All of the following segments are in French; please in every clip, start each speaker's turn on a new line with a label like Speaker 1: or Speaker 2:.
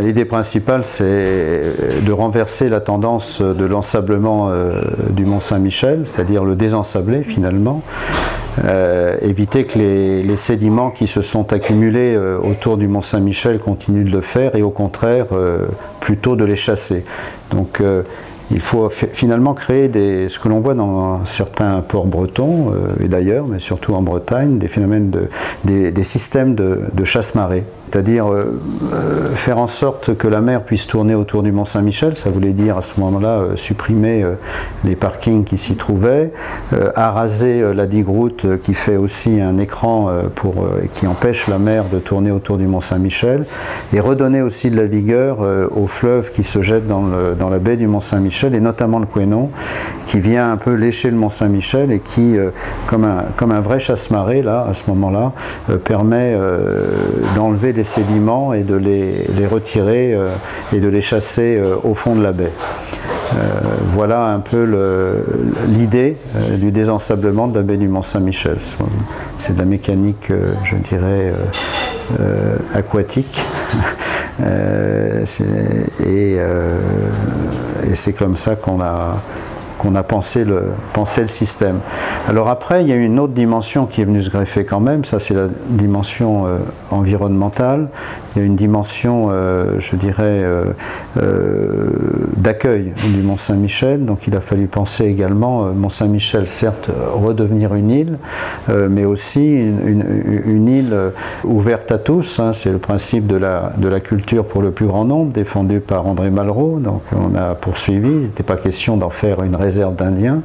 Speaker 1: L'idée principale, c'est de renverser la tendance de l'ensablement du Mont Saint-Michel, c'est-à-dire le désensabler finalement, éviter que les sédiments qui se sont accumulés autour du Mont Saint-Michel continuent de le faire et au contraire plutôt de les chasser. Donc il faut finalement créer ce que l'on voit dans certains ports bretons et d'ailleurs, mais surtout en Bretagne, des phénomènes des systèmes de chasse-marée. C'est-à-dire faire en sorte que la mer puisse tourner autour du Mont Saint-Michel, ça voulait dire à ce moment-là supprimer les parkings qui s'y trouvaient, araser la digue-route qui fait aussi un écran qui empêche la mer de tourner autour du Mont Saint-Michel, et redonner aussi de la vigueur au fleuve qui se jette dans la baie du Mont Saint-Michel, et notamment le Couesnon, qui vient un peu lécher le Mont Saint-Michel et qui, comme un vrai chasse-marée, là, à ce moment-là, permet d'enlever les sédiments et de les retirer et de les chasser au fond de la baie. Voilà un peu l'idée du désensablement de la baie du Mont Saint-Michel. C'est de la mécanique, je dirais, aquatique. Et c'est comme ça qu'on a pensé le système. Alors après, il y a une autre dimension qui est venue se greffer quand même, ça c'est la dimension environnementale. Il y a une dimension, je dirais, d'accueil du Mont Saint-Michel. Donc il a fallu penser également, Mont Saint-Michel, certes, redevenir une île, mais aussi une île ouverte à tous. Hein. C'est le principe de la culture pour le plus grand nombre, défendu par André Malraux. Donc on a poursuivi, il n'était pas question d'en faire une réserve d'Indiens,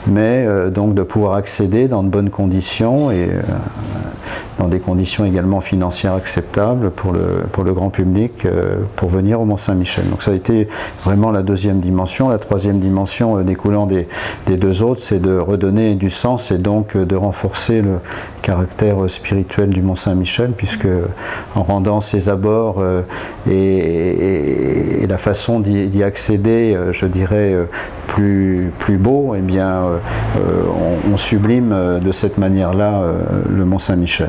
Speaker 1: mais donc de pouvoir accéder dans de bonnes conditions et dans des conditions également financières acceptables pour le grand public pour venir au Mont Saint-Michel. Donc ça a été vraiment la deuxième dimension. La troisième dimension découlant des deux autres, c'est de redonner du sens et donc de renforcer le caractère spirituel du Mont Saint-Michel, puisque en rendant ses abords et la façon d'y accéder, je dirais, plus beau, eh bien, on sublime de cette manière-là le Mont Saint-Michel.